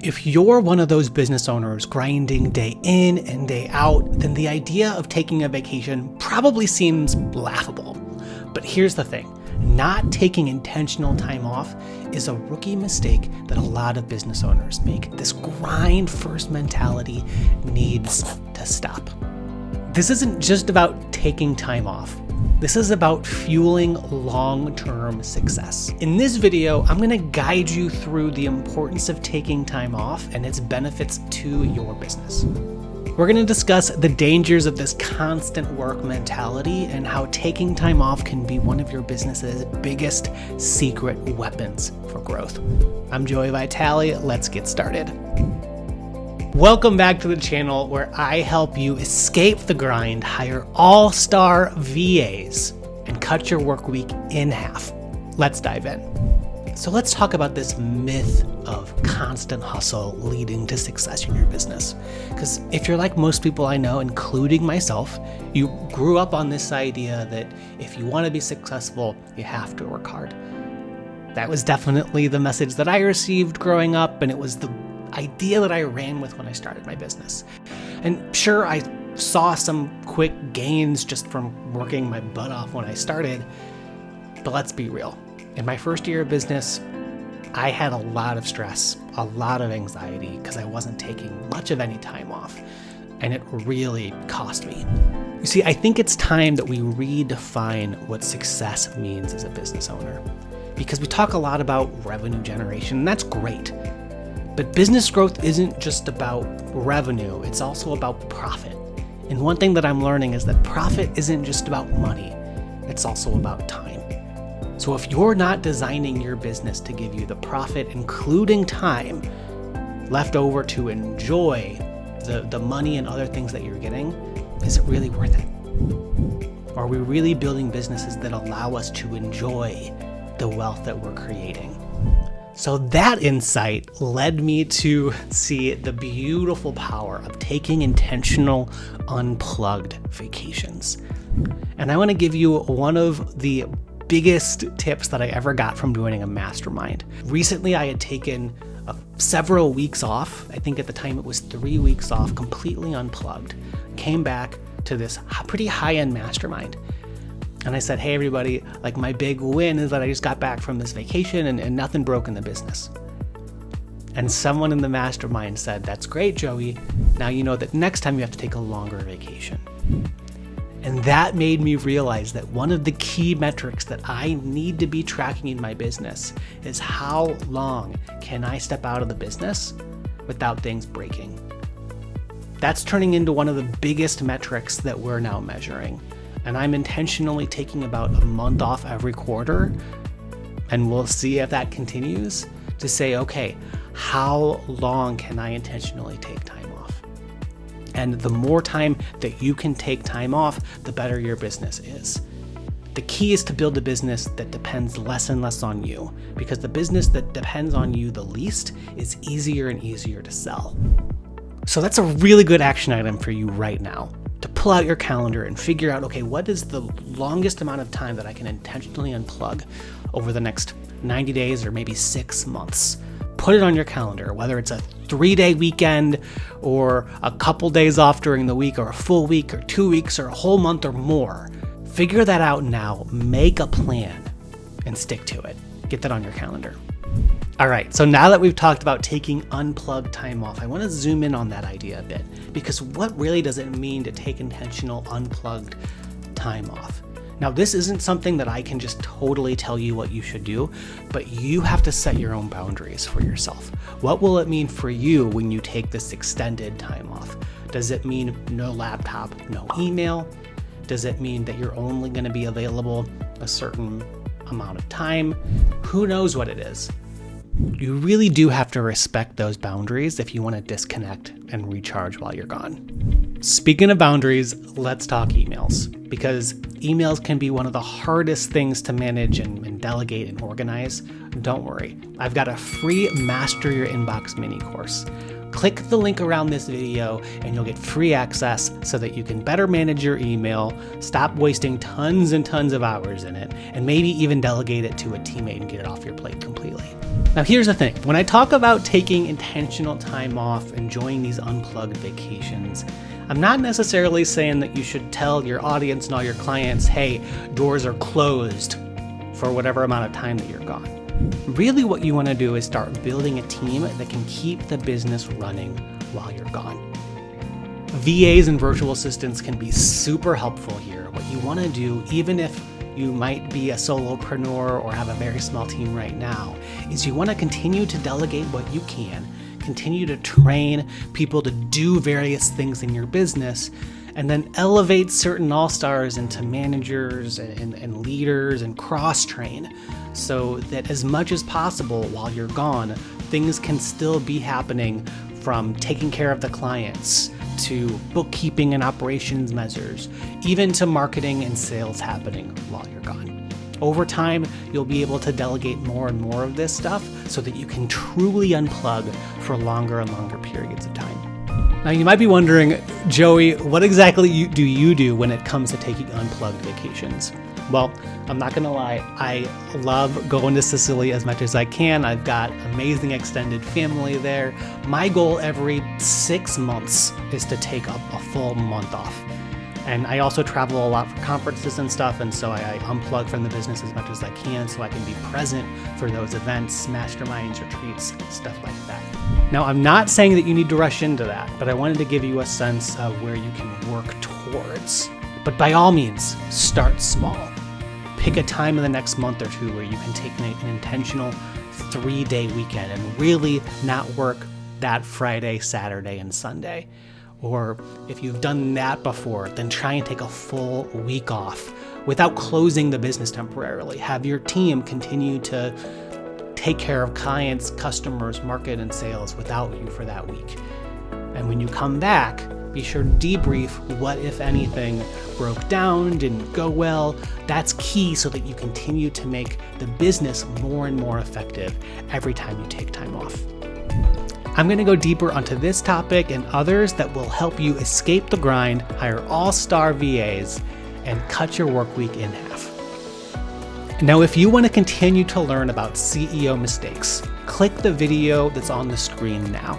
If you're one of those business owners grinding day in and day out, then the idea of taking a vacation probably seems laughable. But here's the thing, not taking intentional time off is a rookie mistake that a lot of business owners make. This grind first mentality needs to stop. This isn't just about taking time off. This is about fueling long-term success. In this video, I'm going to guide you through the importance of taking time off and its benefits to your business. We're going to discuss the dangers of this constant work mentality and how taking time off can be one of your business's biggest secret weapons for growth. I'm Joey Vitale. Let's get started. Welcome back to the channel where I help you escape the grind, hire all-star VAs, and cut your work week in half. Let's dive in. So let's talk about this myth of constant hustle leading to success in your business. Because if you're like most people I know, including myself, you grew up on this idea that if you want to be successful, you have to work hard. That was definitely the message that I received growing up, and it was the idea that I ran with when I started my business. And sure, I saw some quick gains just from working my butt off when I started, but let's be real. In my first year of business, I had a lot of stress, a lot of anxiety because I wasn't taking much of any time off, and it really cost me. You see, I think it's time that we redefine what success means as a business owner, because we talk a lot about revenue generation, and that's great. But business growth isn't just about revenue, it's also about profit. And one thing that I'm learning is that profit isn't just about money, it's also about time. So if you're not designing your business to give you the profit, including time, left over to enjoy the money and other things that you're getting, is it really worth it? Are we really building businesses that allow us to enjoy the wealth that we're creating? So that insight led me to see the beautiful power of taking intentional, unplugged vacations. And I want to give you one of the biggest tips that I ever got from joining a mastermind. Recently, I had taken several weeks off. I think at the time it was 3 weeks off, completely unplugged. Came back to this pretty high-end mastermind. And I said, hey, everybody, like my big win is that I just got back from this vacation and nothing broke in the business. And someone in the mastermind said, that's great, Joey. Now you know that next time you have to take a longer vacation. And that made me realize that one of the key metrics that I need to be tracking in my business is how long can I step out of the business without things breaking. That's turning into one of the biggest metrics that we're now measuring. And I'm intentionally taking about a month off every quarter, and we'll see if that continues, to say, okay, how long can I intentionally take time off? And the more time that you can take time off, the better your business is. The key is to build a business that depends less and less on you, because the business that depends on you the least is easier and easier to sell. So that's a really good action item for you right now. To pull out your calendar and figure out, okay, what is the longest amount of time that I can intentionally unplug over the next 90 days or maybe 6 months. Put it on your calendar, whether it's a 3-day weekend or a couple days off during the week or a full week or 2 weeks or a whole month or more. Figure that out now, make a plan and stick to it. Get that on your calendar. All right, so now that we've talked about taking unplugged time off, I want to zoom in on that idea a bit, because what really does it mean to take intentional unplugged time off? Now, this isn't something that I can just totally tell you what you should do, but you have to set your own boundaries for yourself. What will it mean for you when you take this extended time off? Does it mean no laptop, no email? Does it mean that you're only going to be available a certain amount of time? Who knows what it is? You really do have to respect those boundaries if you want to disconnect and recharge while you're gone. Speaking of boundaries, let's talk emails, because emails can be one of the hardest things to manage and delegate and organize, don't worry. I've got a free Master Your Inbox mini course. Click the link around this video and you'll get free access so that you can better manage your email, stop wasting tons and tons of hours in it, and maybe even delegate it to a teammate and get it off your plate completely. Now here's the thing, when I talk about taking intentional time off, enjoying these unplugged vacations, I'm not necessarily saying that you should tell your audience and all your clients, hey, doors are closed for whatever amount of time that you're gone. Really what you want to do is start building a team that can keep the business running while you're gone. VAs and virtual assistants can be super helpful here. What you want to do, even if you might be a solopreneur or have a very small team right now, is you want to continue to delegate what you can, continue to train people to do various things in your business, and then elevate certain all-stars into managers and leaders and cross-train so that as much as possible while you're gone, things can still be happening, from taking care of the clients to bookkeeping and operations measures, even to marketing and sales happening while you're gone. Over time, you'll be able to delegate more and more of this stuff so that you can truly unplug for longer and longer periods of time. Now you might be wondering, Joey, what exactly do you do when it comes to taking unplugged vacations? Well, I'm not gonna lie, I love going to Sicily as much as I can. I've got amazing extended family there. My goal every 6 months is to take a full month off. And I also travel a lot for conferences and stuff, and so I unplug from the business as much as I can so I can be present for those events, masterminds, retreats, stuff like that. Now, I'm not saying that you need to rush into that, but I wanted to give you a sense of where you can work towards. But by all means, start small. Pick a time in the next month or two where you can take an intentional 3-day weekend and really not work that Friday, Saturday, and Sunday. Or if you've done that before, then try and take a full week off without closing the business temporarily. Have your team continue to take care of clients, customers, market, and sales without you for that week. And when you come back, be sure to debrief what, if anything, broke down, didn't go well. That's key so that you continue to make the business more and more effective every time you take time off. I'm going to go deeper onto this topic and others that will help you escape the grind, hire all-star VAs, and cut your work week in half. Now, if you want to continue to learn about CEO mistakes, click the video that's on the screen now.